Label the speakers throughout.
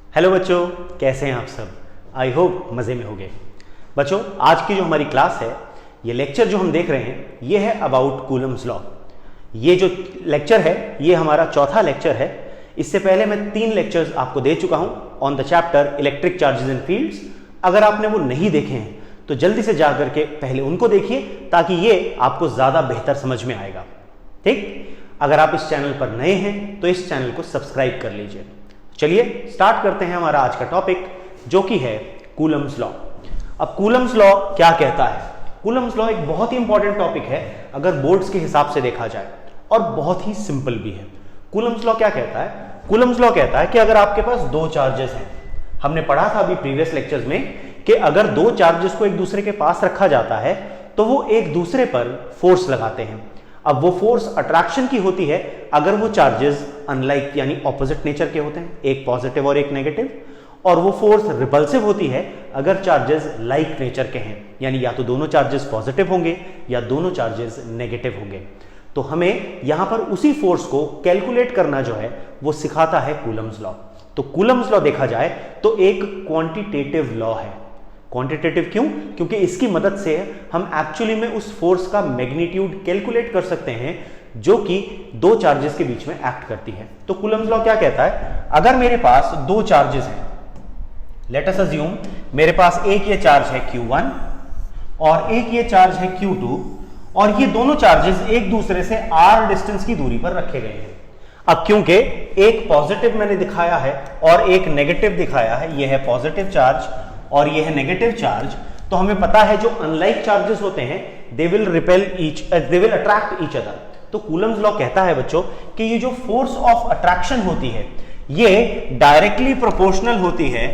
Speaker 1: Hello बच्चों, कैसे हैं आप सब। आई होप मज़े में होंगे। बच्चों, आज की जो हमारी क्लास है, ये लेक्चर जो हम देख रहे हैं, ये है अबाउट कूलम्स लॉ। ये जो लेक्चर है, ये हमारा चौथा लेक्चर है। इससे पहले मैं 3 लेक्चर्स आपको दे चुका हूं on the chapter electric charges and fields. अगर आपने वो नहीं देखे हैं तो जल्दी से जा करके पहले उनको देखिए, ताकि ये आपको ज़्यादा बेहतर समझ में आएगा। ठीक, अगर आप इस चैनल पर नए हैं तो इस चैनल को सब्सक्राइब कर लीजिए। चलिए स्टार्ट करते हैं हमारा आज का टॉपिक, जो कि है कूलम्स लॉ। अब कूलम्स लॉ क्या कहता है? कूलम्स लॉ एक बहुत ही इंपॉर्टेंट टॉपिक है अगर बोर्ड्स के हिसाब से देखा जाए, और बहुत ही सिंपल भी है। कूलम्स लॉ क्या कहता है? कूलम्स लॉ कहता है कि अगर आपके पास 2 चार्जेस हैं, हमने पढ़ा था अभी प्रीवियस लेक्चर्स में कि अगर 2 चार्जेस को एक दूसरे के पास रखा जाता है तो वो एक दूसरे पर फोर्स लगाते हैं। अब वो फोर्स अट्रैक्शन की होती है अगर वो चार्जेस अनलाइक यानी ऑपोजिट नेचर के होते हैं, एक पॉजिटिव और एक नेगेटिव, और वो फोर्स रिपल्सिव होती है अगर चार्जेस लाइक नेचर के हैं, यानी या तो दोनों चार्जेस पॉजिटिव होंगे या दोनों चार्जेस नेगेटिव होंगे। तो हमें यहां पर उसी फोर्स को कैलकुलेट करना जो है वो सिखाता है कूलम्स लॉ। तो कूलम्स लॉ देखा जाए तो एक क्वांटिटेटिव लॉ है। क्वांटिटेटिव क्यों? क्योंकि इसकी मदद से हम एक्चुअली में उस फोर्स का मैग्नीट्यूड कैलकुलेट कर सकते हैं जो कि 2 चार्जेस के बीच में एक्ट करती है। तो कूलम्स लॉ क्या कहता है? अगर मेरे पास 2 चार्जेस हैं, लेट अस अज्यूम मेरे पास एक ये चार्ज है Q1 और एक ये चार्ज है Q2, और ये दोनों चार्जेस एक दूसरे से r डिस्टेंस की दूरी पर रखे गए हैं। अब क्योंकि एक पॉजिटिव मैंने दिखाया है और एक नेगेटिव दिखाया है, ये है पॉजिटिव चार्ज और ये है नेगेटिव चार्ज, तो हमें पता है जो अनलाइक चार्जेस होते हैं they will attract each other. तो कूलम्स लॉ कहता है बच्चों कि ये जो फोर्स ऑफ अट्रैक्शन होती है ये डायरेक्टली प्रोपोर्शनल होती है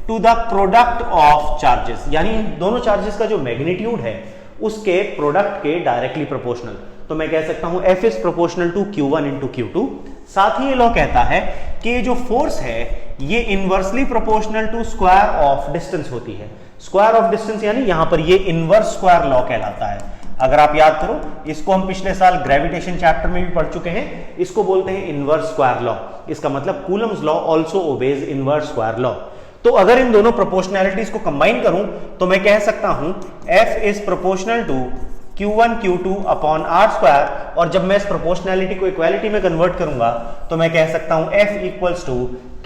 Speaker 1: to the product of charges, यानी दोनों चार्जेस का जो मैग्नीट्यूड है उसके प्रोडक्ट के डायरेक्टली प्रोपोर्शनल। तो मैं कह सकता हूं F is proportional to Q1 into Q2। साथ ही ये लॉ कहता है कि ये जो फोर्स है ये inversely proportional to square of distance होती है। स्क्वायर ऑफ डिस्टेंस यानी यहां पर ये इनवर्स स्क्वायर लॉ कहलाता है। अगर आप याद करो, इसको हम पिछले साल ग्रेविटेशन चैप्टर में भी पढ़ चुके हैं। इसको बोलते हैं इनवर्स स्क्वायर लॉ। इसका मतलब Coulomb's law also obeys inverse square law. तो अगर इन दोनों प्रोपोर्शनैलिटीज को कंबाइन करूं तो मैं कह सकता हूं F is proportional to Q1 Q2 upon R square, और जब मैं इस प्रोपोर्शनैलिटी को इक्वालिटी में कन्वर्ट करूंगा तो मैं कह सकता हूं F equals to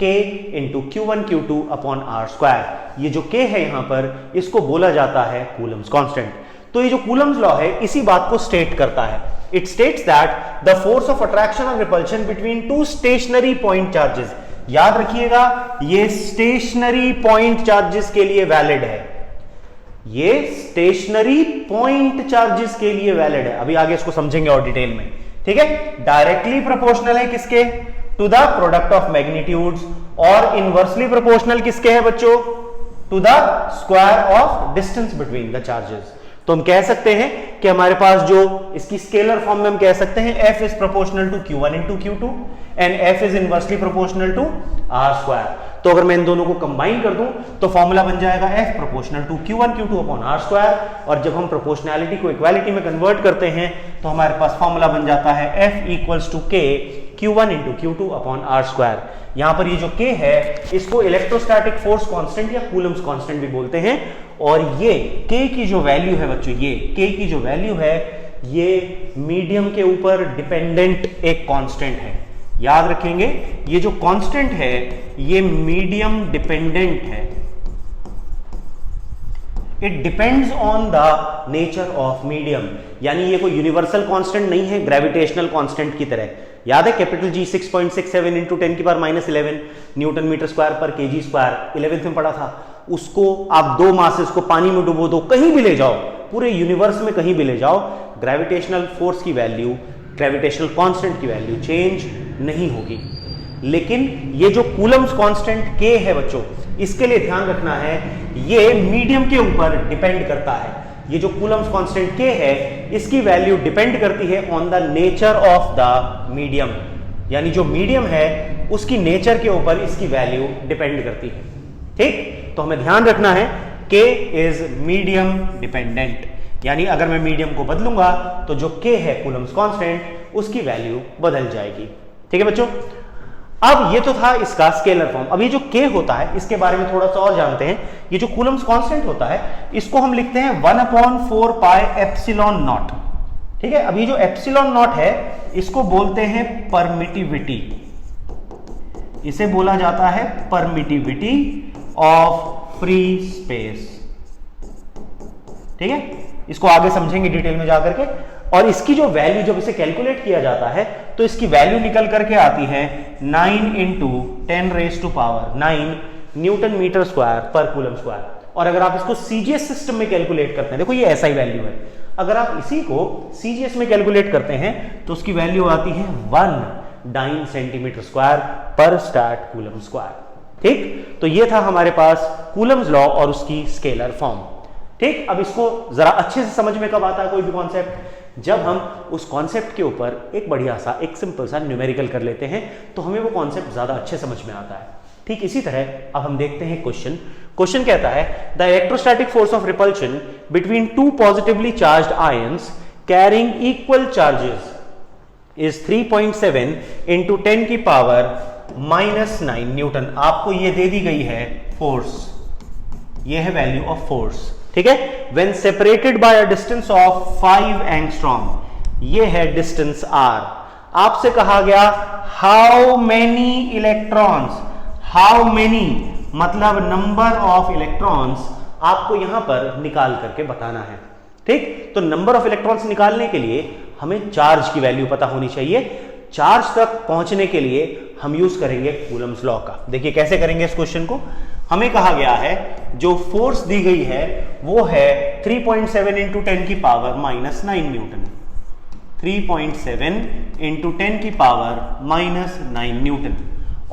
Speaker 1: K into Q1 Q2 upon R square. ये जो K है यहां पर, इसको बोला जाता है कूलम्स कांस्टेंट। तो ये जो कूलम्स लॉ है इसी बात को स्टेट करता है। It states that the force of attraction और repulsion between 2 stationary point charges, याद रखिएगा ये स्टेशनरी पॉइंट चार्जेस के लिए वैलिड है। ये स्टेशनरी पॉइंट चार्जेस के लिए वैलिड है। अभी आगे इसको समझेंगे और डिटेल में, ठीक है। डायरेक्टली प्रोपोर्शनल है किसके? To the product of magnitudes. और इनवर्सली प्रोपोर्शनल किसके है बच्चों? To the square of distance between the charges. तो हम कह सकते हैं कि हमारे पास जो इसकी स्केलर फॉर्म में हम कह सकते हैं F is proportional to Q1 into Q2 and F is inversely proportional to R square. तो अगर मैं इन दोनों को कंबाइन कर दूं तो फॉर्मूला बन जाएगा F proportional to Q1 Q2 upon R square, और जब हम प्रोपोर्शनैलिटी को इक्वालिटी में कन्वर्ट करते हैं तो हमारे पास फॉर्मूला बन जाता है F equals to K Q1 into Q2 upon R square. यहां पर ये जो K है इसको इलेक्ट्रोस्टैटिक फोर्स कांस्टेंट या कूलम्स कांस्टेंट भी बोलते हैं, और ये K की जो वैल्यू है बच्चों, ये K की जो वैल्यू है ये मीडियम के ऊपर डिपेंडेंट एक कांस्टेंट है। याद रखेंगे ये जो कांस्टेंट है ये मीडियम डिपेंडेंट है। It depends on the nature of medium, यानी ये कोई यूनिवर्सल कांस्टेंट नहीं है ग्रेविटेशनल कांस्टेंट की तरह। याद है कैपिटल G 6.67 इंटू 10 की पावर -11 न्यूटन मीटर स्क्वायर पर केजी स्क्वायर 11th में पढ़ा था। उसको आप 2 मासेस को पानी में डुबो दो, कहीं भी ले जाओ, पूरे यूनिवर्स में कहीं भी ले जाओ, ग्रेविटेशनल फोर्स की वैल्यू, ग्रेविटेशनल कांस्टेंट की वैल्यू चेंज नहीं होगी। लेकिन ये जो कूलम्स कांस्टेंट K है बच्चों, इसके लिए ध्यान रखना है ये मीडियम के ऊपर डिपेंड करता है। ये जो कूलम्स कांस्टेंट K है इसकी वैल्यू डिपेंड करती है on the nature of the medium, यानी जो मीडियम है उसकी नेचर के ऊपर इसकी वैल्यू डिपेंड करती है। ठीक, तो हमें ध्यान रखना है K इज मीडियम डिपेंडेंट, यानी अगर मैं मीडियम को बदलूंगा तो जो K है कूलम्स कांस्टेंट उसकी वैल्यू बदल जाएगी। ठीक है बच्चों। अब ये तो था इसका स्केलर फॉर्म। अब ये जो k होता है इसके बारे में थोड़ा सा और जानते हैं। ये जो कूलम्स कांस्टेंट होता है इसको हम लिखते हैं 1/4 पाई एप्सिलॉन नॉट। ठीक है, अब ये जो एप्सिलॉन नॉट है इसको बोलते हैं परमिटिविटी, इसे बोला जाता है परमिटिविटी ऑफ फ्री स्पेस। ठीक है, इसको आगे समझेंगे डिटेल में जाकर के। और इसकी जो वैल्यू जब इसे कैलकुलेट किया जाता है तो इसकी वैल्यू निकल करके आती है 9 × 10⁻⁹ न्यूटन मीटर स्क्वायर पर कूलम स्क्वायर। और अगर आप इसको सीजीएस सिस्टम में कैलकुलेट करते हैं, देखो ये ऐसा ही वैल्यू है, अगर आप इसी को सीजीएस में कैलकुलेट करते हैं तो उसकी वैल्यू आती है 1 सेंटीमीटर स्क्वायर पर स्टार्ट कूलम स्क्वायर। ठीक, तो ये था हमारे पास कूलम्स लॉ और उसकी स्केलर फॉर्म। ठीक, अब इसको जरा अच्छे से समझ में कब आता है कोई भी कॉन्सेप्ट, जब हम उस कॉन्सेप्ट के ऊपर एक बढ़िया सा एक सिंपल सा न्यूमेरिकल कर लेते हैं तो हमें वो कॉन्सेप्ट ज्यादा अच्छे समझ में आता है। ठीक इसी तरह अब हम देखते हैं क्वेश्चन। क्वेश्चन कहता है the electrostatic force of repulsion between two positively charged ions carrying equal charges is 3.7 × 10⁻⁹ Newton. आपको ये दे दी गई है फोर्स, ये है वैल्यू ऑफ फोर्स। ठीक है, when separated by a distance of 5 angstrom, ये है डिस्टेंस r। आपसे कहा गया how many electrons, how many मतलब नंबर ऑफ इलेक्ट्रॉन्स आपको यहां पर निकाल करके बताना है। ठीक, तो नंबर ऑफ इलेक्ट्रॉन्स निकालने के लिए हमें चार्ज की वैल्यू पता होनी चाहिए। चार्ज तक पहुंचने के लिए हम यूज करेंगे कूलम्स लॉ का। देखिए कैसे करेंगे इस क्वेश्चन को। हमें कहा गया है जो फोर्स दी गई है वो है 3.7 × 10⁻⁹ न्यूटन, 3.7 × 10⁻⁹ न्यूटन।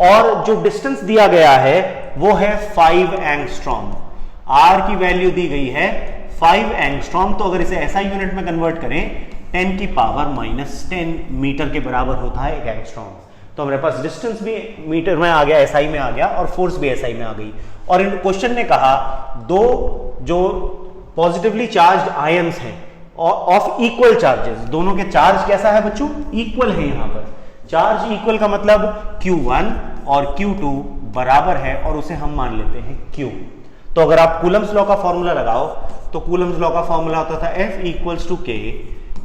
Speaker 1: और जो डिस्टेंस दिया गया है वो है 5 एंगस्ट्रॉम। आर की वैल्यू दी गई है 5 एंगस्ट्रॉम, तो अगर इसे एसआई यूनिट में कन्वर्ट करें 10⁻⁻10 मीटर के बराबर होता है एक एंगस्ट्रॉम। तो हमारे पास डिस्टेंस भी मीटर में आ गया, एसआई में आ गया, और फोर्स भी एसआई में आ गई। और इन क्वेश्चन ने कहा दो जो पॉजिटिवली चार्ज्ड आयंस हैं ऑफ इक्वल चार्जेस, दोनों के चार्ज कैसा है बच्चों, इक्वल है। यहां पर चार्ज इक्वल का मतलब Q1 और Q2 बराबर है और उसे हम मान लेते हैं Q। तो अगर आप कूलम्स लॉ का फॉर्मूला लगाओ तो कूलम्स लॉ का फॉर्मूला होता था F = K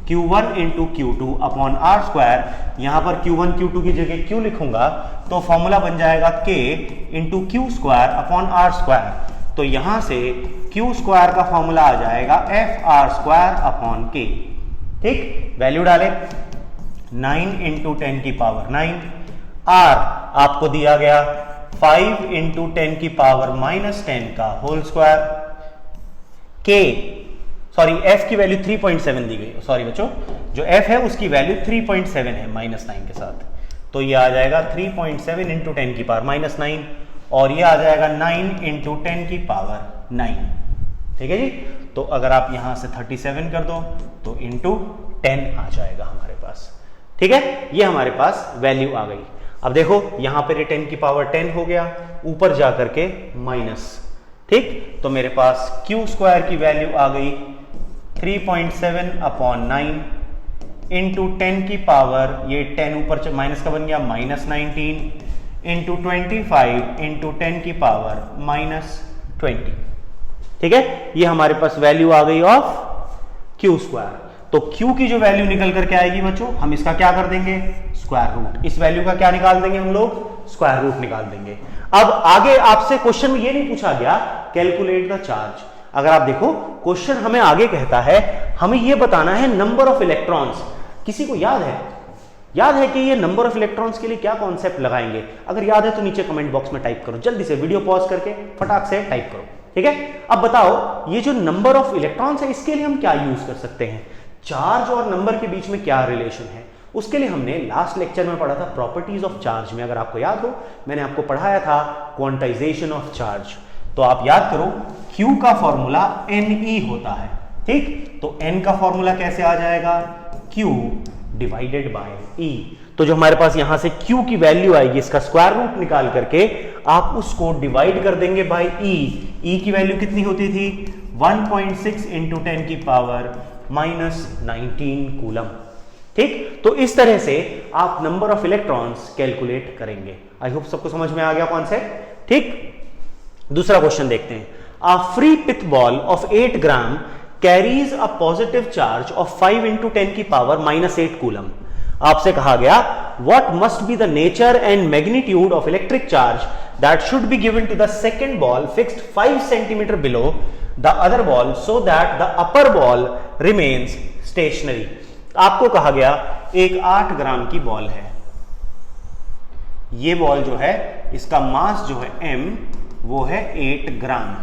Speaker 1: Q1 × Q2/r²। यहां पर Q1 Q2 की जगह Q लिखूंगा तो फॉर्मूला बन जाएगा K × Q²/r²। तो यहां से Q² का फॉर्मूला आ जाएगा Fr²/K। ठीक, वैल्यू डालें 9 × 10⁻⁹, R आपको दिया गया 5 × 10⁻⁻10 का whole square, K sorry F की वैल्यू 3.7 दी गई, सॉरी बच्चों जो F है उसकी वैल्यू 3.7 है -9 के साथ, तो ये आ जाएगा 3.7 × 10⁻⁹ और ये आ जाएगा 9 × 10⁻⁹। ठीक है जी, तो अगर आप यहां से 37 कर दो तो इंटू 10 आ जाएगा हमारे पास। ठीक है, ये हमारे पास वैल्यू आ गई। अब देखो यहां पर 10⁻10 हो गया, ऊपर जाकर के माइनस। ठीक, तो मेरे पास Q² की वैल्यू आ गई 3.7/9 इंटू 10 की पावर, ये 10 ऊपर माइनस का बन गया -19 इंटू 25 इंटू 10 की पावर -20। ठीक है, ये हमारे पास वैल्यू आ गई ऑफ Q²। तो Q की जो वैल्यू निकल करके आएगी बच्चों, हम इसका क्या कर देंगे, स्क्वायर रूट। इस वैल्यू का क्या निकाल देंगे हम लोग, स्क्वायर रूट निकाल देंगे। अब आगे आपसे क्वेश्चन में ये नहीं पूछा गया कैलकुलेट द चार्ज। अगर आप देखो क्वेश्चन हमें आगे कहता है हमें ये बताना है नंबर ऑफ इलेक्ट्रॉन्स। किसी को याद है कि ये नंबर ऑफ इलेक्ट्रॉन्स के लिए क्या कॉन्सेप्ट लगाएंगे? अगर याद है तो नीचे कमेंट बॉक्स में टाइप करो, जल्दी से वीडियो पॉज करके फटाक से टाइप करो। ठीक है, अब बताओ ये जो नंबर ऑफ इलेक्ट्रॉन्स है इसके लिए हम क्या यूज कर सकते हैं, चार्ज और नंबर के बीच में क्या रिलेशन है। उसके लिए हमने लास्ट लेक्चर में पढ़ा था प्रॉपर्टीज ऑफ चार्ज में, अगर आपको याद हो मैंने आपको पढ़ाया था क्वांटाइजेशन ऑफ चार्ज। तो आप याद करो Q का फॉर्मूला Ne होता है। ठीक, तो N का फॉर्मूला कैसे आ जाएगा, Q डिवाइडेड बाय E। तो जो हमारे पास यहां से Q की वैल्यू आएगी इसका स्क्वायर रूट निकाल करके आप उसको डिवाइड कर देंगे बाय E। E की वैल्यू कितनी होती थी, 1.6 × 10⁻⁻19 कूलम। ठीक, तो इस तरह से आप नंबर ऑफ इलेक्ट्रॉन्स कैलकुलेट करेंगे। आई होप सबको समझ में आ गया कॉन्सेप्ट। ठीक, दूसरा क्वेश्चन देखते हैं। A free pith ball of 8 gram carries a positive charge of 5 × 10 की पावर -8 कूलम। आपसे कहा गया what must be the nature and magnitude of electric charge that should be given to the second ball fixed 5 centimetre below the other ball so that the upper ball remains stationary. आपको कहा गया एक 8 ग्राम की ball है, ये ball जो है इसका मास जो है m वो है 8 ग्राम,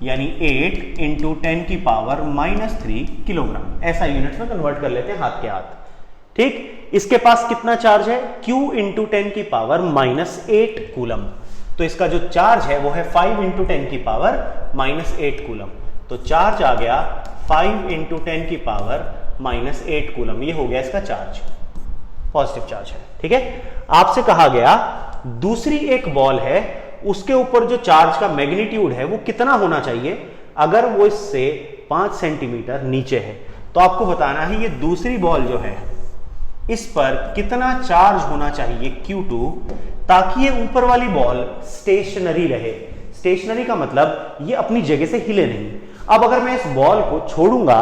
Speaker 1: यानी 8 × 10 की पावर -3 किलोग्राम। ऐसा यूनिट में कन्वर्ट कर लेते हैं हाथ के हाथ। ठीक, इसके पास कितना चार्ज है? Q × 10 की पावर -8 कूलम। तो इसका जो चार्ज है वो है 5 × 10 की पावर -8 कूलम। तो चार्ज आ गया 5 × 10 की पावर -8 कूलम। ये हो गया इसका चार्ज, पॉजिटिव चार्ज है। ठीक है, आपसे कहा गया दूसरी एक बॉल है, उसके ऊपर जो चार्ज का मैग्नीट्यूड है वो कितना होना चाहिए अगर वो इससे 5 सेंटीमीटर नीचे है। तो आपको बताना है ये दूसरी बॉल जो है इस पर कितना चार्ज होना चाहिए Q2 ताकि ये ऊपर वाली बॉल स्टेशनरी रहे। स्टेशनरी का मतलब ये अपनी जगह से हिले नहीं। अब अगर मैं इस बॉल को छोड़ूंगा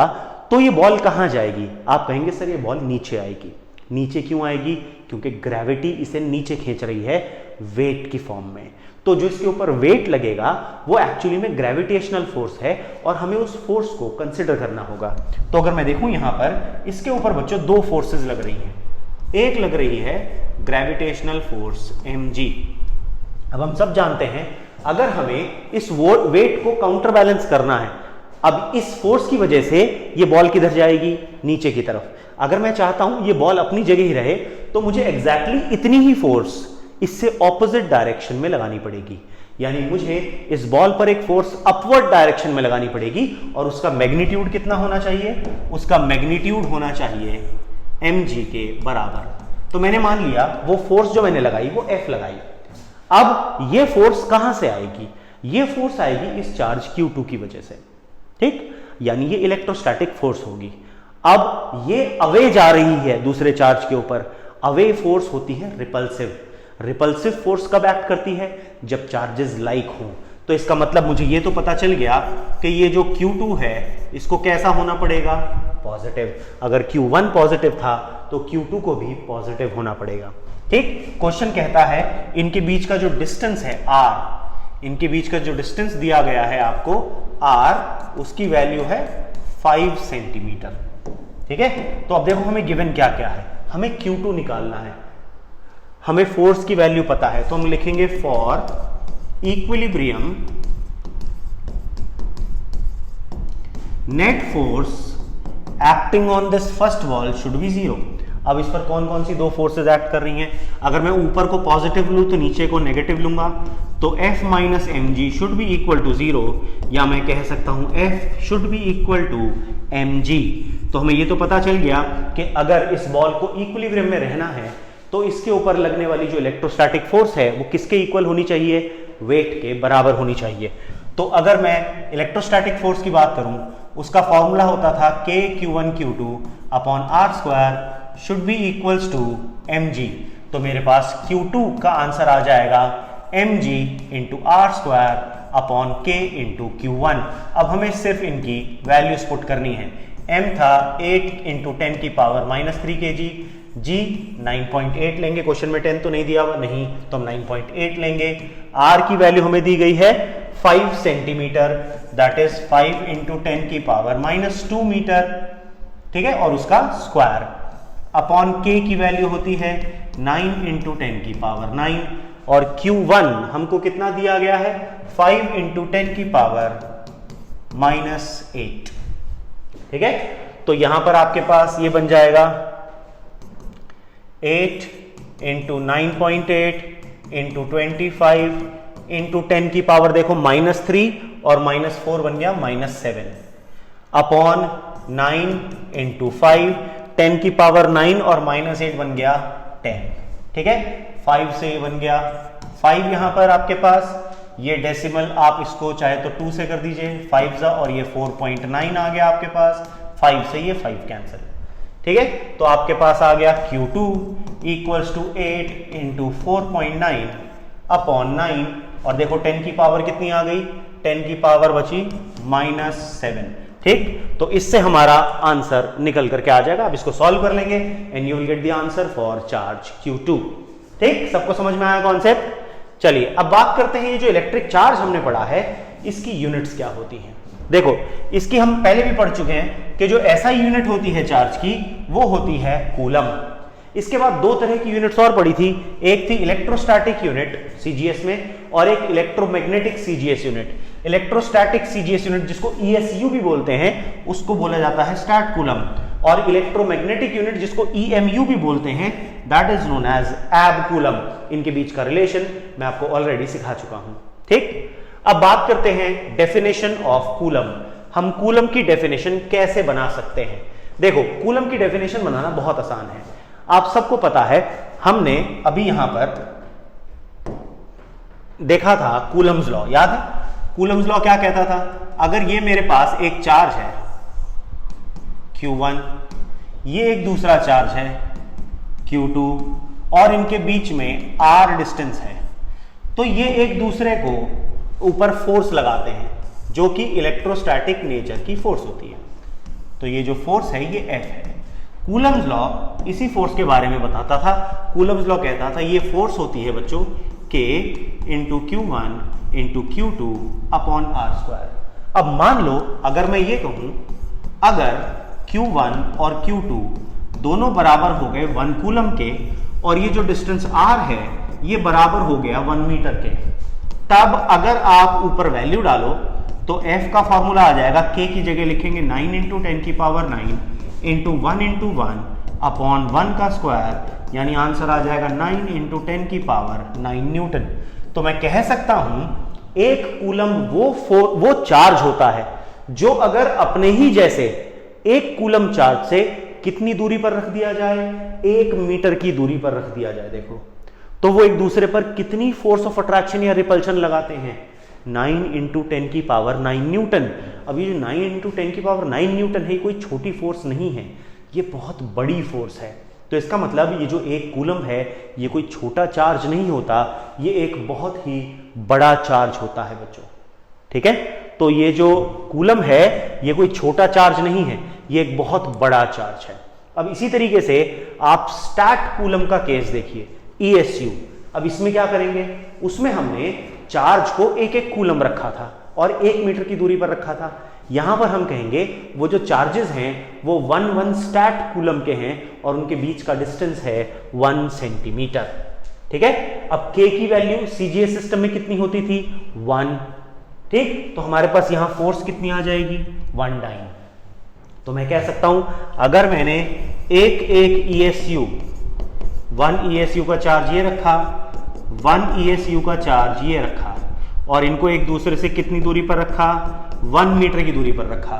Speaker 1: तो ये बॉल कहां जाएगी? आप कहेंगे सर ये बॉल नीचे आएगी। नीचे क्यों आएगी? क्योंकि ग्रेविटी इसे नीचे खींच रही है वेट की फॉर्म में। तो जो इसके ऊपर वेट लगेगा वो एक्चुअली में ग्रेविटेशनल फोर्स है और हमें उस फोर्स को कंसिडर करना होगा। तो अगर मैं देखूं यहां पर इसके ऊपर बच्चों 2 फोर्सेस लग रही हैं। एक लग रही है ग्रेविटेशनल फोर्स mg। अब हम सब जानते हैं अगर हमें इस वेट को काउंटर बैलेंस करना है, अब इस फोर्स की वजह से ये बॉल किधर जाएगी? नीचे की तरफ। अगर मैं चाहता हूं ये बॉल अपनी जगह ही रहे तो मुझे एग्जैक्टली इतनी ही फोर्स इससे ऑपोजिट डायरेक्शन में लगानी पड़ेगी, यानी मुझे इस बॉल पर एक फोर्स अपवर्ड डायरेक्शन में लगानी पड़ेगी। और उसका मैग्नीट्यूड कितना होना चाहिए? उसका मैग्नीट्यूड होना चाहिए mg के बराबर। तो मैंने मान लिया वो फोर्स जो मैंने लगाई वो F लगाई। अब ये फोर्स कहां से आएगी? ये फोर्स आएगी इस चार्ज Q2 की वजह से। ठीक, यानी ये इलेक्ट्रोस्टैटिक फोर्स होगी। अब ये अवे जा रही है दूसरे चार्ज के ऊपर। अवे फोर्स होती है रिपल्सिव। रिपल्सिव फोर्स कब एक्ट करती है? जब चार्जेस लाइक हों। तो इसका मतलब मुझे ये तो पता चल गया कि ये जो Q2 है इसको कैसा होना पड़ेगा? पॉजिटिव। अगर Q1 पॉजिटिव था तो Q2 को भी पॉजिटिव होना पड़ेगा। ठीक, क्वेश्चन कहता है इनके बीच का जो डिस्टेंस है r, इनके बीच का जो डिस्टेंस दिया गया है आपको r, उसकी वैल्यू है 5 सेंटीमीटर। ठीक है, तो अब देखो हमें गिवन क्या क्या है। हमें Q2 निकालना है, हमें फोर्स की वैल्यू पता है, तो हम लिखेंगे for equilibrium net force acting on this first ball should be 0। अब इस पर कौन कौन सी 2 फोर्सेस एक्ट कर रही हैं? अगर मैं ऊपर को पॉजिटिव लूं तो नीचे को नेगेटिव लूंगा, तो F - mg should be equal to 0, या मैं कह सकता हूं F should be equal to mg। तो हमें ये तो पता चल गया कि अगर इस बॉल को इक्विलिब्रियम में रहना है तो इसके ऊपर लगने वाली जो इलेक्ट्रोस्टैटिक फोर्स है वो किसके इक्वल होनी चाहिए? वेट के बराबर होनी चाहिए। तो अगर मैं इलेक्ट्रोस्टैटिक फोर्स की बात करूं, उसका फॉर्मूला होता था KQ1 Q2 upon r² should be equals to mg। तो मेरे पास Q2 का आंसर आ जाएगा mg into r² upon k into Q1। अब हमें सिर्फ इनकी वैल्यूज पुट करनी है। m था 8 × 10 की पावर -3 kg, g 9.8 लेंगे, क्वेश्चन में 10 तो नहीं दिया हुआ, नहीं तो हम 9.8 लेंगे। r की वैल्यू हमें दी गई है 5 सेंटीमीटर, दैट इज 5 × 10 की पावर -2 मीटर। ठीक है, और उसका स्क्वायर अपॉन k की वैल्यू होती है 9 × 10 की पावर 9, और Q1 हमको कितना दिया गया है? 5 × 10 की पावर -8। ठीक है, तो यहां पर आपके पास ये बन जाएगा 8 × 9.8 × 25 × 10 की पावर देखो -3 और -4 बन गया -7 अपॉन 9 × 5, 10 की पावर 9 और -8 बन गया 10। ठीक है, 5 से ये बन गया 5 यहां पर आपके पास, ये डेसिमल आप इसको चाहे तो 2 से कर दीजिए, 5 और ये 4.9 आ गया आपके पास, 5 से ये 5 कैंसिल। ठीक है, तो आपके पास आ गया Q2 equals to 8 into 4.9 upon 9, और देखो 10 की पावर कितनी आ गई, 10 की पावर बची -7। ठीक, तो इससे हमारा आंसर निकल करके आ जाएगा। अब इसको सॉल्व कर लेंगे and you will get the answer for charge Q2। ठीक, सबको समझ में आया कॉन्सेप्ट? चलिए अब बात करते हैं ये जो इलेक्ट्रिक चार्ज हमने पढ़ा है इसकी यूनिट्स क्या होती हैं। देखो इसकी हम पहले भी पढ़ चुके हैं कि जो ऐसा यूनिट होती है चार्ज की वो होती है कूलम। इसके बाद दो तरह की यूनिट्स और पढ़ी थी, एक थी इलेक्ट्रोस्टैटिक यूनिट सीजीएस में और एक electromagnetic CGS unit. Electrostatic CGS unit जिसको ईएसयू भी बोलते हैं उसको बोला जाता है स्टैट कूलम, और इलेक्ट्रोमैग्नेटिक यूनिट जिसको ईएमयू भी बोलते हैं दैट इज नोन एज एब कूलम। इनके बीच का रिलेशन मैं आपको ऑलरेडी सिखा चुका हूं। ठीक, अब बात करते हैं डेफिनेशन ऑफ कूलम। हम कूलम की डेफिनेशन कैसे बना सकते हैं? देखो कूलम की डेफिनेशन बनाना बहुत आसान है, आप सबको पता है। हमने अभी यहां पर देखा था कूलम्स लॉ, याद है? कूलम्स लॉ क्या कहता था? अगर ये मेरे पास एक चार्ज है Q1, ये एक दूसरा चार्ज है Q2 और इनके बीच में R डिस्टेंस है, तो ये एक दूसरे को ऊपर फोर्स लगाते हैं जो कि इलेक्ट्रोस्टैटिक नेचर की फोर्स होती है। तो ये जो फोर्स है ये F है। कूलम्स लॉ इसी फोर्स के बारे में बताता था। कूलम्स लॉ कहता था ये फोर्स होती है बच्चों K into Q1 into Q2 upon R²। अब मान लो अगर मैं ये कहूं अगर Q1 और Q2 दोनों बराबर हो गए 1 कूलम के और ये जो डिस्टेंस R है ये बराबर हो गया 1 मीटर के, तब अगर आप ऊपर वैल्यू डालो तो F का फॉर्मूला आ जाएगा, K की जगह लिखेंगे 9 इंटू 10 की पावर 9 इंटू 1 इंटू 1 अपॉन 1 का स्क्वायर, यानी आंसर आ जाएगा 9 इंटू 10 की पावर 9 न्यूटन। तो मैं कह सकता हूं एक कूलम वो चार्ज होता है जो अगर अपने ही जैसे एक कूलम चार्ज से कितनी दूरी पर रख दिया जाए, 1 मीटर की दूरी पर रख दिया जाए, देखो तो वो एक दूसरे पर कितनी फोर्स ऑफ अट्रैक्शन या रिपल्शन लगाते हैं, 9 इंटू 10 की पावर 9 न्यूटन। अब ये जो 9 इंटू 10 की पावर 9 न्यूटन है, कोई छोटी फोर्स नहीं है, ये बहुत बड़ी फोर्स है। तो इसका मतलब ये जो एक कूलम है ये कोई छोटा चार्ज नहीं होता, ये एक बहुत ही बड़ा चार्ज होता है बच्चों। ठीक है, तो ये जो कूलम है ये कोई छोटा चार्ज नहीं है, ये एक बहुत बड़ा चार्ज है। अब इसी तरीके से आप स्टैट कूलम का केस देखिए, ESU। अब इसमें क्या करेंगे, उसमें हमने चार्ज को एक एक कूलम रखा था और 1 मीटर की दूरी पर रखा था। यहां पर हम कहेंगे वो जो चार्जेस हैं वो 1 स्टैट कूलम के हैं और उनके बीच का डिस्टेंस है 1 सेंटीमीटर। ठीक है, अब K की वैल्यू CGS सिस्टम में कितनी होती थी, 1। ठीक, तो हमारे पास यहां फोर्स कितनी आ जाएगी, 1 डाइन। तो मैं कह सकता हूं अगर मैंने एक ESU 1 ESU का चार्ज ये रखा, 1 ESU का चार्ज ये रखा और इनको एक दूसरे से कितनी दूरी पर रखा, 1 मीटर की दूरी पर रखा,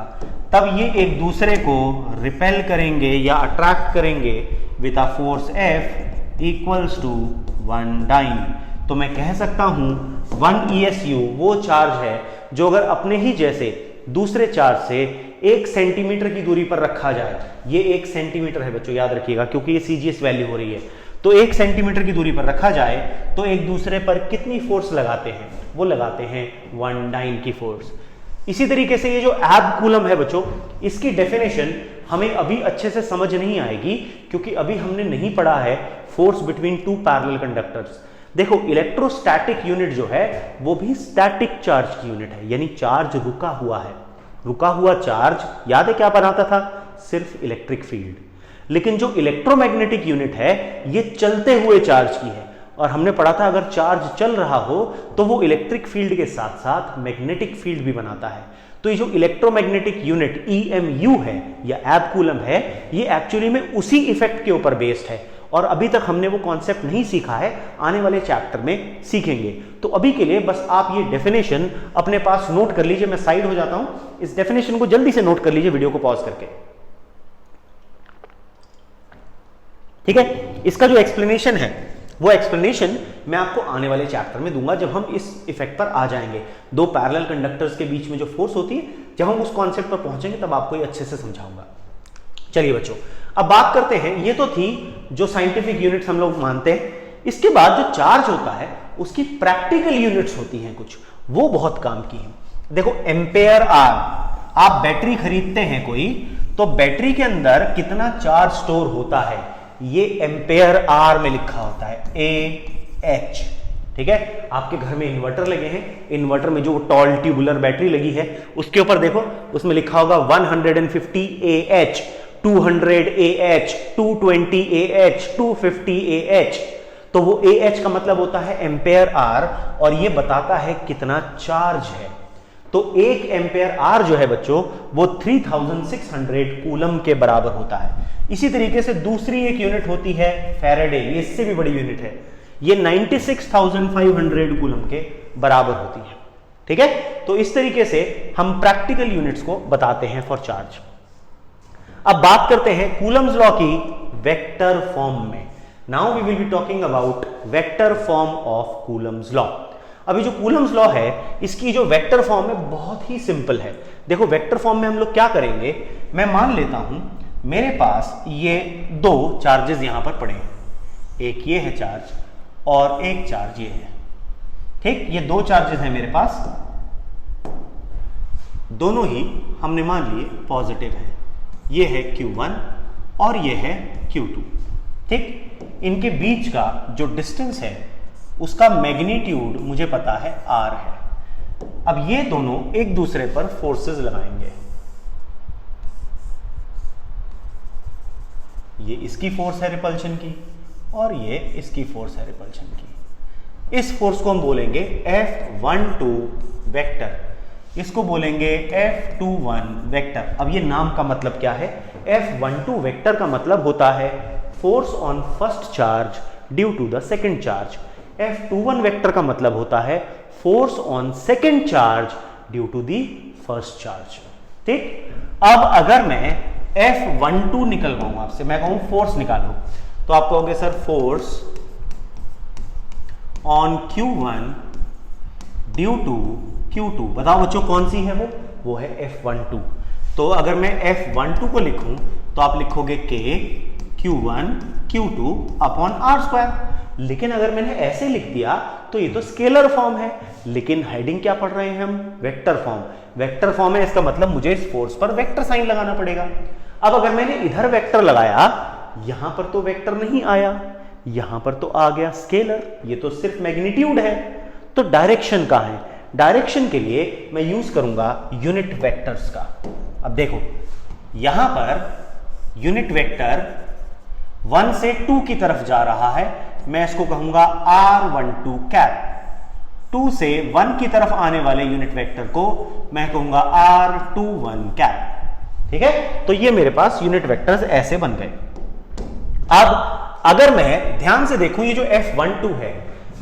Speaker 1: तब ये एक दूसरे को रिपेल करेंगे या अट्रैक्ट करेंगे with a force F equals to 1 dyne. तो मैं कह सकता हूं 1 ESU वो चार्ज है जो अगर अपने ही जैसे दूसरे चार्ज से 1 सेंटीमीटर की दूरी पर रखा जाए, ये 1 सेंटीमीटर है बच्चों, याद रखिएगा क्योंकि ये CGS वैल्यू हो रही है, तो 1 सेंटीमीटर की दूरी पर रखा जाए तो एक दूसरे पर कितनी फोर्स लगाते हैं, वो लगाते हैं 1 डाइन की फोर्स। इसी तरीके से ये जो एब कूलम है बच्चों, इसकी डेफिनेशन हमें अभी अच्छे से समझ नहीं आएगी क्योंकि अभी हमने नहीं पढ़ा है फोर्स बिटवीन 2 पैरेलल कंडक्टर्स। देखो इलेक्ट्रोस्टैटिक यूनिट जो है वो भी स्टैटिक चार्ज की यूनिट है, यानी चार्ज रुका हुआ है। रुका हुआ चार्ज याद है क्या बनाता था, सिर्फ इलेक्ट्रिक फील्ड। लेकिन जो इलेक्ट्रोमैग्नेटिक यूनिट है ये चलते हुए चार्ज की है, और हमने पढ़ा था अगर चार्ज चल रहा हो तो वो इलेक्ट्रिक फील्ड के साथ साथ मैग्नेटिक फील्ड भी बनाता है। तो ये जो इलेक्ट्रोमैग्नेटिक यूनिट EMU है या एब कूलम है, ये एक्चुअली में उसी इफेक्ट के ऊपर बेस्ड है और अभी तक हमने वो कॉन्सेप्ट नहीं सीखा है, आने वाले चैप्टर में सीखेंगे। तो अभी के लिए बस आप ये डेफिनेशन अपने पास नोट कर लीजिए। मैं साइड हो जाता हूं, इस डेफिनेशन को जल्दी से नोट कर लीजिए वीडियो को पॉज करके। ठीक है, इसका जो एक्सप्लेनेशन है वो एक्सप्लेनेशन मैं आपको आने वाले चैप्टर में दूंगा जब हम इस इफेक्ट पर आ जाएंगे। 2 पैरेलल कंडक्टर्स के बीच में जो फोर्स होती है, जब हम उस कॉन्सेप्ट पर पहुंचेंगे तब आपको ये अच्छे से समझाऊंगा। चलिए बच्चों, अब बात करते हैं, ये तो थी जो साइंटिफिक यूनिट्स हम लोग मानते हैं। इसके बाद जो चार्ज होता है उसकी प्रैक्टिकल यूनिट्स होती हैं कुछ, वो बहुत काम की हैं। देखो एम्पेयर आर, आप बैटरी खरीदते हैं कोई, तो बैटरी के अंदर कितना चार्ज स्टोर होता है ये एम्पेयर आर में लिखा होता है, AH। ठीक है, आपके घर में इन्वर्टर लगे हैं, इन्वर्टर में जो टॉल ट्यूबुलर बैटरी लगी है उसके ऊपर देखो, उसमें लिखा होगा 150 AH, 200 AH, 220 AH, 250 AH। तो वो AH का मतलब होता है एम्पेयर आर, और ये बताता है कितना चार्ज है। तो एक एम्पेयर आर जो है बच्चों वो 3600 कूलम के बराबर होता है। इसी तरीके से दूसरी एक यूनिट होती है फैराडे, ये इससे भी बड़ी यूनिट है, ये 96,500 कूलम के बराबर होती है। ठीक है, तो इस तरीके से हम प्रैक्टिकल यूनिट्स को बताते हैं फॉर चार्ज। अब बात करते हैं कूलम्स लॉ की वेक्टर फॉर्म में। Now we will be talking about vector form of Coulomb's law. अभी जो कूलम्स लॉ है इसकी जो वेक्टर फॉर्म है बहुत ही सिंपल है। देखो वेक्टर फॉर्म में हम लोग क्या करेंगे, मैं मान लेता हूं मेरे पास ये दो चार्जेस यहां पर पड़े हैं, एक ये है चार्ज और एक चार्ज ये है। ठीक, ये दो चार्जेस हैं मेरे पास, दोनों ही हमने मान लिए पॉजिटिव है। ये है Q1 और ये है Q2। ठीक, इनके बीच का जो डिस्टेंस है उसका मैग्नीट्यूड मुझे पता है R है। अब ये दोनों एक दूसरे पर फोर्सेस लगाएंगे, ये इसकी फोर्स है रिपल्शन की और ये इसकी फोर्स है रिपल्शन की। इस फोर्स को हम बोलेंगे F12 वेक्टर, इसको बोलेंगे F21 वेक्टर। अब ये नाम का मतलब क्या है, F12 वेक्टर का मतलब होता है force on first charge due to the second charge. F21 vector का मतलब होता है force on second charge due to the first charge. ठीक, अब अगर मैं F12 निकलवाऊं आपसे, मैं कहूं फोर्स निकालो, तो आप कहोगे sir force on Q1 due to Q2। बताओ बच्चों कौन सी है वो है F12। तो अगर मैं F12 को लिखूं तो आप लिखोगे K Q1 Q2 upon R²। लेकिन अगर मैंने ऐसे लिख दिया तो ये तो स्केलर फॉर्म है, लेकिन हेडिंग क्या पढ़ रहे हैं हम, वेक्टर फॉर्म। वेक्टर फॉर्म है, इसका मतलब मुझे इस फोर्स पर वेक्टर साइन लगाना पड़ेगा। अब अगर मैंने इधर वेक्टर लगाया, यहां पर तो वेक्टर नहीं आया, यहां पर तो आ गया स्केलर, ये तो सिर्फ मैग्नीट्यूड है। तो डायरेक्शन कहां है, डायरेक्शन के लिए मैं यूज करूंगा यूनिट वेक्टर्स का। अब देखो यहां पर यूनिट वेक्टर 1 से 2 की तरफ जा रहा है, मैं इसको कहूंगा R12 कैप। 2 से 1 की तरफ आने वाले यूनिट वेक्टर को मैं कहूंगा R21 कैप। ठीक है, तो ये मेरे पास यूनिट वेक्टर्स ऐसे बन गए। अब अगर मैं ध्यान से देखूं, ये जो F12 है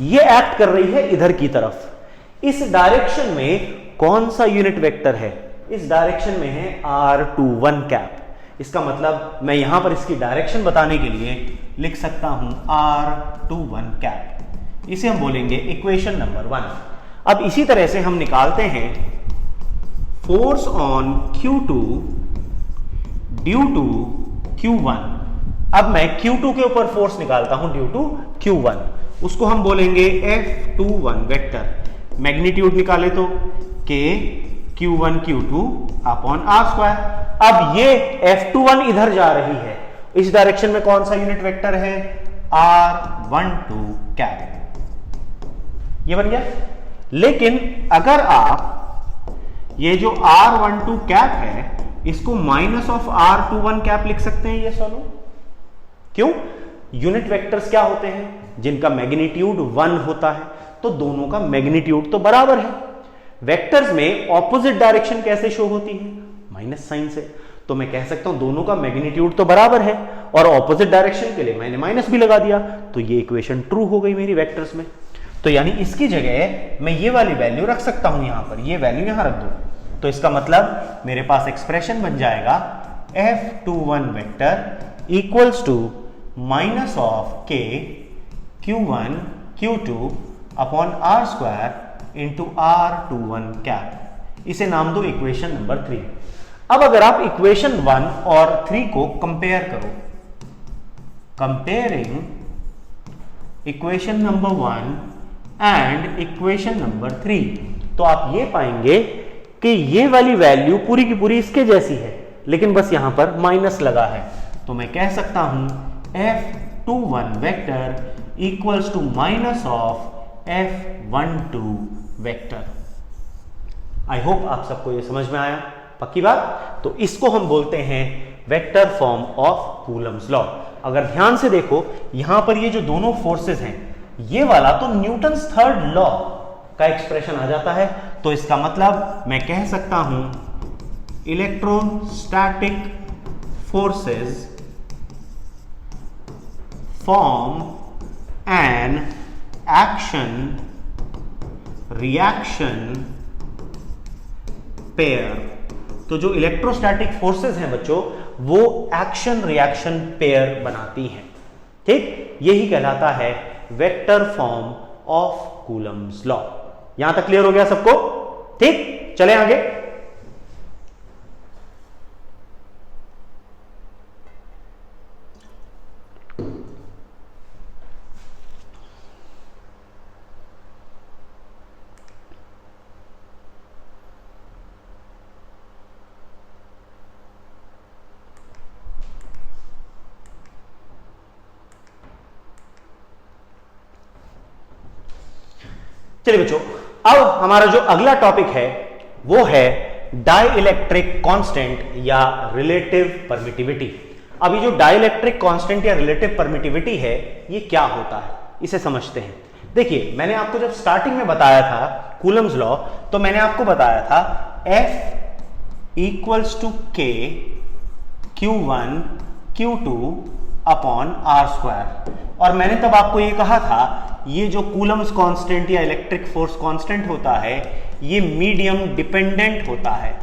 Speaker 1: ये एक्ट कर रही है इधर की तरफ। इस डायरेक्शन में कौन सा यूनिट वेक्टर है, इस डायरेक्शन में है R21 कैप। इसका मतलब मैं यहां पर इसकी डायरेक्शन बताने के लिए लिख सकता हूं R21 कैप। इसे हम बोलेंगे इक्वेशन नंबर 1। अब इसी तरह से हम निकालते हैं force on Q2 due to Q1। अब मैं Q2 के ऊपर फोर्स निकालता हूं ड्यू टू Q1, उसको हम बोलेंगे F21 वेक्टर। मैग्नीट्यूड निकाले तो K Q1 Q2 upon R²। अब ये F21 इधर जा रही है, इस डायरेक्शन में कौन सा यूनिट वेक्टर है, R12 कैप। ये बन गया। लेकिन अगर आप ये जो R12 कैप है इसको माइनस ऑफ R21 कैप लिख सकते हैं, ये सोलो। क्यों, यूनिट वेक्टर्स क्या होते हैं, जिनका मैग्नीट्यूड 1 होता है, तो दोनों का मैग्नीट्यूड तो बराबर है। वेक्टर्स में ऑपोजिट डायरेक्शन कैसे शो होती है, माइनस साइन से। तो मैं कह सकता हूं दोनों का मैग्नीट्यूड तो बराबर है, और ऑपोजिट डायरेक्शन के लिए मैंने माइनस भी लगा दिया, तो ये इक्वेशन ट्रू हो गई मेरी वेक्टर्स में। तो यानी इसकी जगह मैं ये वाली वैल्यू रख सकता हूं, यहां पर ये वैल्यू यहां रख दो, तो इसका मतलब मेरे पास एक्सप्रेशन बन जाएगा F21 vector equals to minus of K Q1 Q2 upon R² into R21 cap. इसे नाम दो इक्वेशन नंबर 3। अब अगर आप इक्वेशन 1 और 3 को कंपेयर करो, comparing equation number 1 and equation number 3, तो आप ये पाएंगे कि ये वाली वैल्यू पूरी की पूरी इसके जैसी है, लेकिन बस यहां पर माइनस लगा है। तो मैं कह सकता हूं F21 vector equals to minus of F12 vector. I hope आप सबको ये समझ में आया, पक्की बात। तो इसको हम बोलते हैं vector form of Coulomb's law. अगर ध्यान से देखो यहां पर ये जो दोनों फोर्सेस हैं, ये वाला तो न्यूटन्स थर्ड लॉ का एक्सप्रेशन आ जाता है। तो इसका मतलब मैं कह सकता हूं electrostatic forces form an action reaction pair. तो जो इलेक्ट्रोस्टैटिक फोर्सेस हैं बच्चों, वो एक्शन रिएक्शन पेयर बनाती हैं। ठीक, यही कहलाता है vector form of Coulomb's law. यहां तक क्लियर हो गया सबको? ठीक, चले आगे। चलिए बच्चों, अब हमारा जो अगला टॉपिक है वो है डाइइलेक्ट्रिक कांस्टेंट या रिलेटिव परमिटिविटी। अब ये जो डाइइलेक्ट्रिक कांस्टेंट या रिलेटिव परमिटिविटी है, ये क्या होता है, इसे समझते हैं। देखिए, मैंने आपको जब स्टार्टिंग में बताया था कूलम्स लॉ, तो मैंने आपको बताया था F equals to K Q1 Q2 upon R square. और मैंने तब आपको ये कहा था, ये जो कूलम्स कांस्टेंट या इलेक्ट्रिक फोर्स कांस्टेंट होता है, ये मीडियम डिपेंडेंट होता है।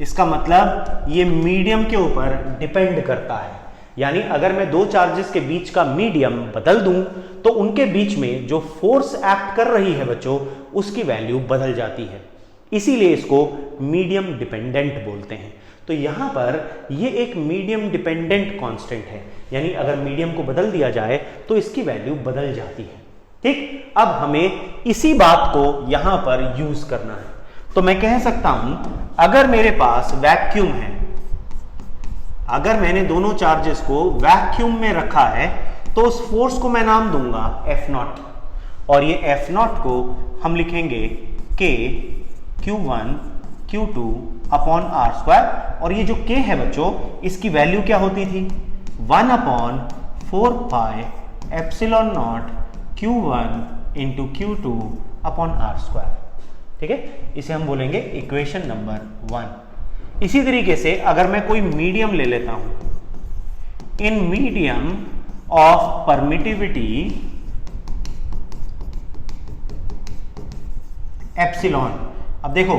Speaker 1: इसका मतलब ये मीडियम के ऊपर डिपेंड करता है। यानी अगर मैं दो चार्जेस के बीच का मीडियम बदल दूं, तो उनके बीच में जो फोर्स एक्ट कर रही है बच्चों, उसकी वैल्यू बदल जाती है। इसीलिए इसको मीडियम डिपेंडेंट बोलते हैं। तो यहां पर ये एक मीडियम डिपेंडेंट कांस्टेंट है, यानी अगर मीडियम को बदल दिया जाए तो इसकी वैल्यू बदल जाती है। ठीक, अब हमें इसी बात को यहां पर यूज करना है। तो मैं कह सकता हूं, अगर मेरे पास वैक्यूम है, अगर मैंने दोनों चार्जेस को वैक्यूम में रखा है, तो उस फोर्स को मैं नाम दूंगा F0, और ये F0 को हम लिखेंगे K Q1 Q2 upon R square. और ये जो K है बच्चों, इसकी वैल्यू क्या होती थी? 1 upon 4 pi epsilon naught Q1 into Q2 upon R square. ठीक है, इसे हम बोलेंगे इक्वेशन नंबर 1। इसी तरीके से अगर मैं कोई मीडियम ले लेता हूं, in medium of permittivity epsilon. अब देखो,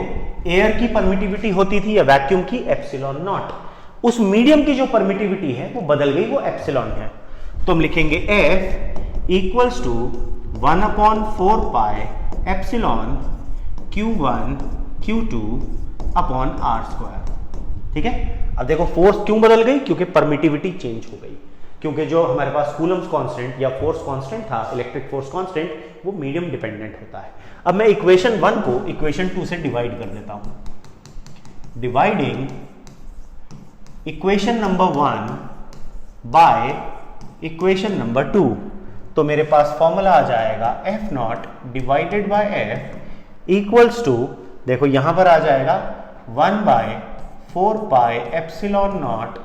Speaker 1: एयर की परमिटिविटी होती थी या वैक्यूम की, एप्सिलॉन नॉट। उस मीडियम की जो परमिटिविटी है वो बदल गई, वो एप्सिलॉन है। तो हम लिखेंगे F equals to 1 upon 4 pi epsilon Q1 Q2 upon R square. ठीक है, अब देखो फोर्स क्यों बदल गई? क्योंकि परमिटिविटी चेंज हो गई। क्योंकि जो हमारे पास कूलम्स कांस्टेंट या फोर्स कांस्टेंट था, इलेक्ट्रिक फोर्स कांस्टेंट, वो मीडियम डिपेंडेंट होता है। अब मैं इक्वेशन 1 को इक्वेशन 2 से डिवाइड कर देता हूं। Dividing equation number 1 by equation number 2, तो मेरे पास फॉर्मूला आ जाएगा F0 divided by F equals to, देखो यहां पर आ जाएगा 1 by 4 pi epsilon naught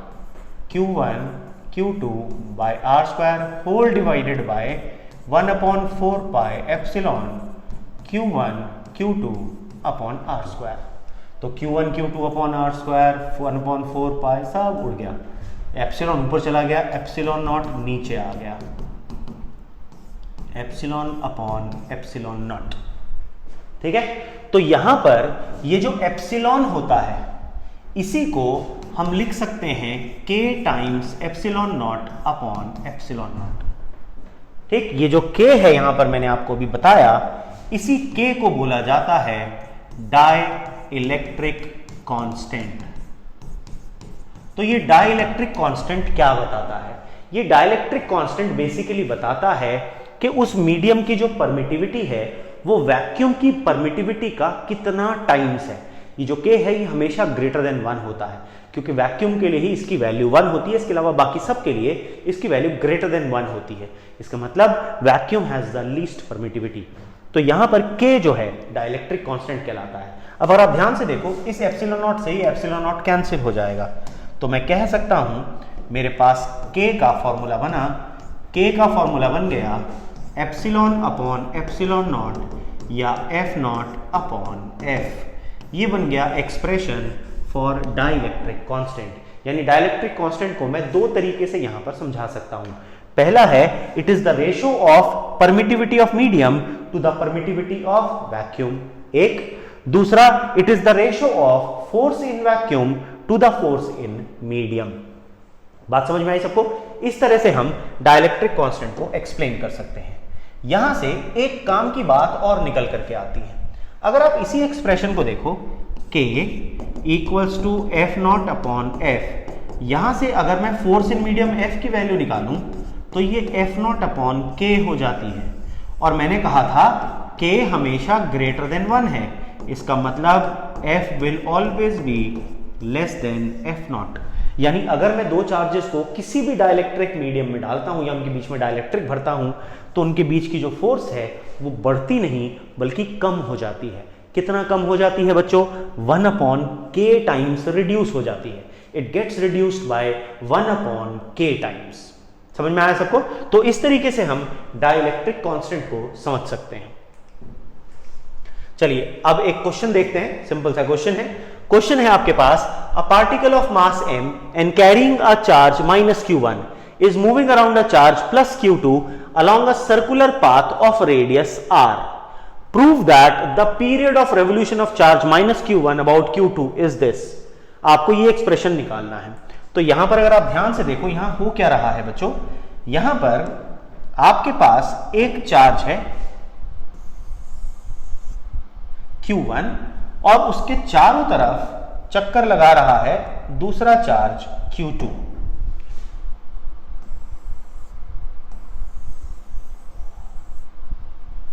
Speaker 1: Q1 Q2 by R square whole divided by 1 upon 4 pi epsilon Q1 Q2 upon R square. तो Q1 Q2 upon R square 1 upon 4 pi सब उड़ गया, epsilon ऊपर चला गया, एप्सिलॉन नॉट नीचे आ गया, एप्सिलॉन अपॉन एप्सिलॉन नॉट। ठीक है, तो यहां पर ये जो एप्सिलॉन होता है, इसी को हम लिख सकते हैं K times epsilon not upon epsilon not. ठीक, ये जो K है यहां पर मैंने आपको अभी बताया, इसी K को बोला जाता है डाई इलेक्ट्रिक कांस्टेंट। तो ये डाइलेक्ट्रिक कांस्टेंट क्या बताता है? ये डाइलेक्ट्रिक कांस्टेंट बेसिकली बताता है कि उस मीडियम की जो परमिटिविटी है वो वैक्यूम की परमिटिविटी का कितना टाइम्स है। ये जो K है ये हमेशा ग्रेटर देन 1 होता है, क्योंकि वैक्यूम के लिए ही इसकी वैल्यू 1 होती है, इसके अलावा बाकी सब के लिए इसकी वैल्यू ग्रेटर देन 1 होती है। इसका मतलब vacuum has the least permittivity. तो यहां पर K जो है डाइलेक्ट्रिक कांस्टेंट कहलाता है। अब अगर आप ध्यान से देखो, इस एप्सिलॉन नॉट से ही एप्सिलॉन नॉट कैंसिल हो जाएगा, तो मैं कह सकता हूं मेरे पास K का फॉर्मूला बना, K का फॉर्मूला बन गया एप्सिलॉन अपॉन एप्सिलॉन नॉट या F नॉट अपॉन F। ये बन गया एक्सप्रेशन फॉर डाइलेक्ट्रिक कांस्टेंट। यानी डाइलेक्ट्रिक कांस्टेंट को मैं दो तरीके से यहां पर समझा सकता हूं। पहला है it is the ratio of permittivity of medium to the permittivity of vacuum, एक। दूसरा it is the ratio of force in vacuum to the force in medium. बात समझ में आई सबको? इस तरह से हम डाइलेक्ट्रिक कांस्टेंट को एक्सप्लेन कर सकते हैं। यहां से एक काम की बात और निकल करके आती है। अगर आप इसी एक्सप्रेशन को देखो, K equals to F naught upon F, यहां से अगर मैं फोर्स इन मीडियम F की वैल्यू निकालूं तो ये F नॉट अपॉन K हो जाती है। और मैंने कहा था K हमेशा ग्रेटर देन 1 है, इसका मतलब F will always be less than F not. यानी अगर मैं दो चार्जेस को किसी भी डाइलेक्ट्रिक मीडियम में डालता हूं या उनके बीच में डाइलेक्ट्रिक भरता हूं तो उनके बीच की जो फोर्स है वो बढ़ती नहीं बल्कि कम हो जाती है। कितना कम हो जाती है बच्चों? 1 अपॉन K टाइम्स रिड्यूस हो जाती है। It gets reduced by 1 upon K times. समझ में आया सबको? तो इस तरीके से हम डाइलेक्ट्रिक कांस्टेंट को समझ सकते हैं। चलिए अब एक क्वेश्चन देखते हैं, सिंपल सा क्वेश्चन है। क्वेश्चन है आपके पास, a particle of mass m and carrying a charge minus q1 is moving around a charge plus q2 along a circular path of radius r. Prove that the period of revolution of charge minus q1 about q2 is this. आपको ये expression निकालना है। तो यहां पर अगर आप ध्यान से देखो, यहां हो क्या रहा है बच्चों, यहां पर आपके पास एक चार्ज है q1 और उसके चारों तरफ चक्कर लगा रहा है दूसरा चार्ज q2।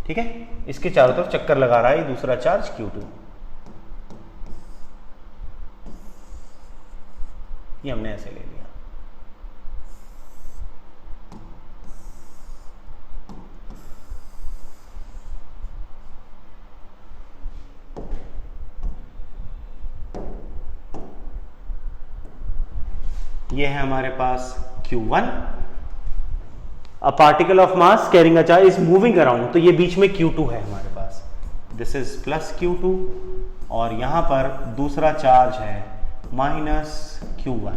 Speaker 1: ठीक है, इसके चारों तरफ चक्कर लगा रहा है दूसरा चार्ज q2। ये हमने ऐसे ले लिया। ये है हमारे पास q1, a particle of mass carrying a charge is moving around, तो ये बीच में q2 है हमारे पास, दिस इज प्लस q2 और यहां पर दूसरा चार्ज है माइनस q1।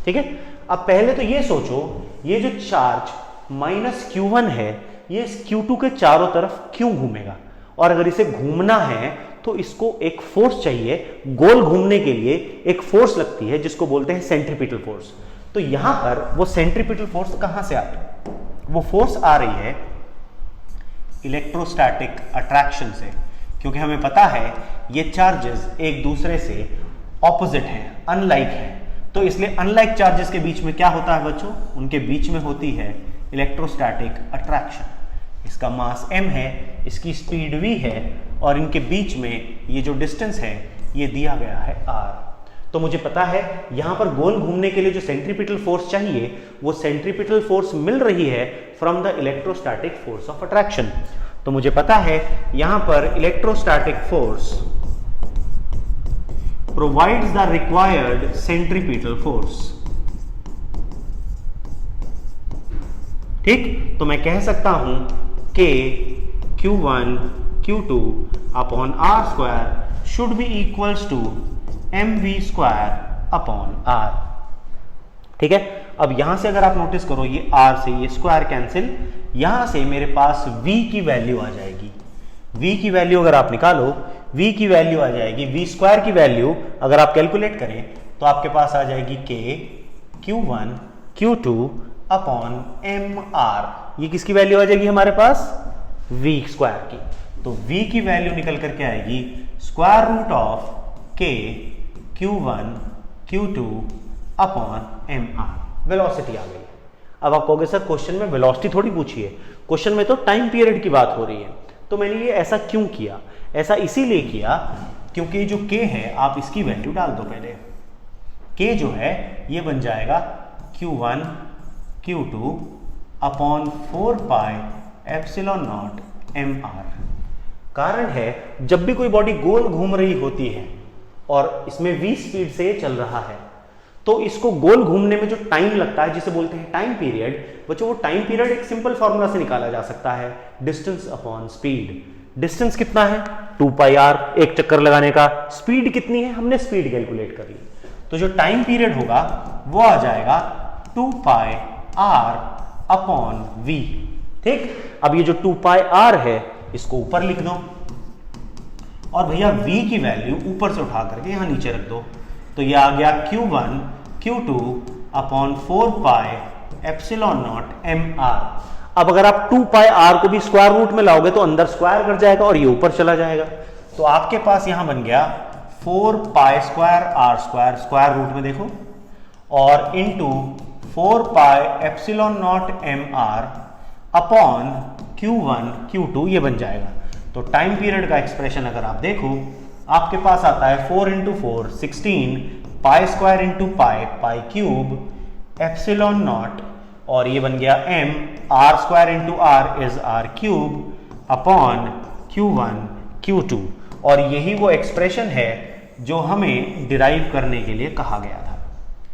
Speaker 1: ठीक है, अब पहले तो ये सोचो, ये जो चार्ज माइनस q1 है ये इस q2 के चारों तरफ क्यों घूमेगा? और अगर इसे घूमना है तो इसको एक फोर्स चाहिए, गोल घूमने के लिए एक फोर्स लगती है जिसको बोलते हैं सेंट्रीपिटल फोर्स। तो यहां पर वो सेंट्रीपिटल फोर्स कहां से आ रही है? वो फोर्स आ रही है इलेक्ट्रोस्टैटिक अट्रैक्शन से, क्योंकि हमें पता है ये चार्जेस एक दूसरे से ऑपोजिट हैं, अनलाइक हैं। तो इसलिए अनलाइक चार्जेस के बीच में क्या होता है बच्चों? उनके बीच में होती है इलेक्ट्रोस्टैटिक अट्रैक्शन। इसका मास m है, इसकी स्पीड v है और इनके बीच में ये जो डिस्टेंस है ये दिया गया है r। तो मुझे पता है यहां पर गोल घूमने के लिए जो सेंट्रीपिटल फोर्स चाहिए वो सेंट्रीपिटल फोर्स मिल रही है from the electrostatic force of attraction. तो मुझे पता है यहां पर electrostatic force provides the required centripetal force. ठीक, तो मैं कह सकता हूं K Q1 Q2 upon R square should be equals to mv square upon R। ठीक है, अब यहां से अगर आप नोटिस करो ये R से ये स्क्वायर कैंसिल, यहां से मेरे पास V की वैल्यू आ जाएगी। V की वैल्यू अगर आप निकालो, V की वैल्यू आ जाएगी, V स्क्वायर की वैल्यू अगर आप कैलकुलेट करें तो आपके पास आ जाएगी K Q1 Q2 upon mr। ये किसकी वैल्यू आ जाएगी हमारे पास? V स्क्वायर की। तो V की वैल्यू निकल करके आएगी square root of K Q1 Q2 upon M R, velocity आ गई। अब आप कहोगे सर क्वेश्चन में वेलोसिटी थोड़ी पूछी है, क्वेश्चन में तो टाइम पीरियड की बात हो रही है। तो मैंने ये ऐसा क्यों किया? ऐसा इसीलिए किया क्योंकि जो k है आप इसकी वैल्यू डाल दो पहले। k जो है ये बन जाएगा q1 q2 upon 4 pi epsilon naught M R. कारण है जब भी कोई बॉडी गोल घूम रही होती है और इसमें v स्पीड से चल रहा है, तो इसको गोल घूमने में जो टाइम लगता है जिसे बोलते हैं टाइम पीरियड, बच्चों वो टाइम पीरियड एक सिंपल फॉर्मूला से निकाला जा सकता है, डिस्टेंस अपॉन स्पीड। डिस्टेंस कितना है? 2 पाई आर, एक चक्कर लगाने का। स्पीड कितनी है? हमने स्पीड कैलकुलेट कर ली। तो जो टाइम पीरियड होगा वो आ जाएगा 2 पाई आर अपॉन वी। ठीक, अब ये जो 2 पाई आर है इसको ऊपर लिख दो और भैया v की वैल्यू ऊपर से उठा करके यहां नीचे रख दो। तो ये आ गया q1 q2 upon 4 pi epsilon naught M R. अब अगर आप 2 पाई आर को भी स्क्वायर रूट में लाओगे तो अंदर स्क्वायर कर जाएगा और ये ऊपर चला जाएगा। तो आपके पास यहां बन गया 4 pi square R square, square root में देखो, और into 4 pi epsilon naught M R upon q1 q2 ये बन जाएगा। तो टाइम पीरियड का एक्सप्रेशन अगर आप देखो आपके पास आता है 4 into 4 16 pi square into pi, pi cube epsilon naught, और ये बन गया m R square into R is R cube upon q1 q2। और यही वो एक्सप्रेशन है जो हमें डिराइव करने के लिए कहा गया था।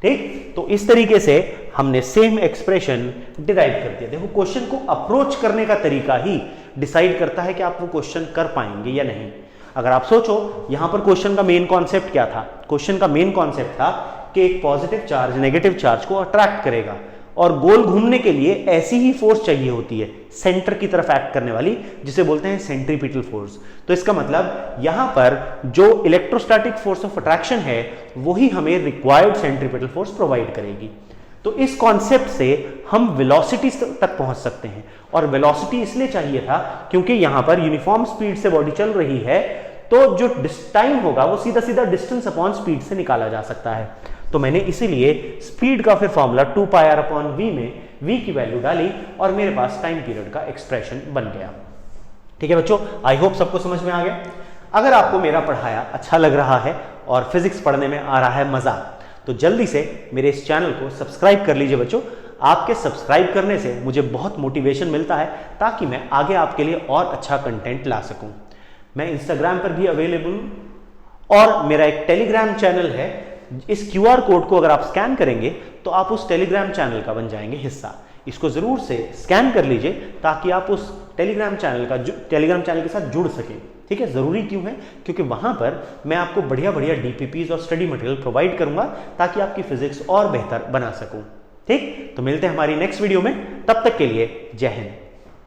Speaker 1: ठीक, तो इस तरीके से हमने सेम एक्सप्रेशन डिराइव कर दिया। देखो क्वेश्चन को अप्रोच करने का तरीका ही डिसाइड करता है कि आप वो क्वेश्चन कर पाएंगे या नहीं। अगर आप सोचो यहां पर क्वेश्चन का मेन कॉन्सेप्ट क्या था? क्वेश्चन का मेन कॉन्सेप्ट था कि एक पॉजिटिव चार्ज नेगेटिव चार्ज को अट्रैक्ट करेगा और गोल घूमने के लिए ऐसी ही फोर्स चाहिए होती है सेंटर की तरफ एक्ट करने वाली, जिसे बोलते हैं सेंट्रीपिटल फोर्स। तो इसका मतलब यहां पर जो इलेक्ट्रोस्टैटिक फोर्स ऑफ अट्रैक्शन है वही हमें रिक्वायर्ड सेंट्रीपिटल फोर्स प्रोवाइड करेगी। तो इस कॉन्सेप्ट से हम वेलोसिटी तक पहुंच सकते हैं, और वेलोसिटी इसलिए चाहिए था क्योंकि यहां पर यूनिफॉर्म स्पीड से बॉडी चल रही है, तो जो टाइम होगा वो सीधा सीधा डिस्टेंस अपॉन स्पीड से निकाला जा सकता है। तो मैंने इसीलिए स्पीड का फिर formula 2 pi R upon V में v की वैल्यू डाली और मेरे पास टाइम पीरियड का एक्सप्रेशन बन गया। ठीक है बच्चों, आई होप सबको समझ में आ गया। अगर आपको मेरा पढ़ाया अच्छा लग रहा है और फिजिक्स पढ़ने में आ रहा है मजा, तो जल्दी से मेरे इस चैनल को सब्सक्राइब कर लीजिए बच्चों। आपके सब्सक्राइब करने से मुझे बहुत मोटिवेशन मिलता है ताकि मैं आगे आपके लिए और अच्छा कंटेंट ला सकूं। मैं इंस्टाग्राम पर भी अवेलेबल हूं और मेरा एक टेलीग्राम चैनल है। इस क्यूआर कोड को अगर आप स्कैन करेंगे तो आप उस टेलीग्राम चैनल का बन जाएंगे हिस्सा। इसको जरूर से स्कैन कर लीजिए ताकि आप उस टेलीग्राम चैनल के साथ जुड़ सकें। ठीक है, जरूरी क्यों है? क्योंकि वहां पर मैं आपको बढ़िया बढ़िया डीपीपीज और स्टडी मटेरियल प्रोवाइड करूंगा ताकि आपकी फिजिक्स और बेहतर बना सकूं। ठीक, तो मिलते हैं हमारी नेक्स्ट वीडियो में। तब तक के लिए जय हिंद।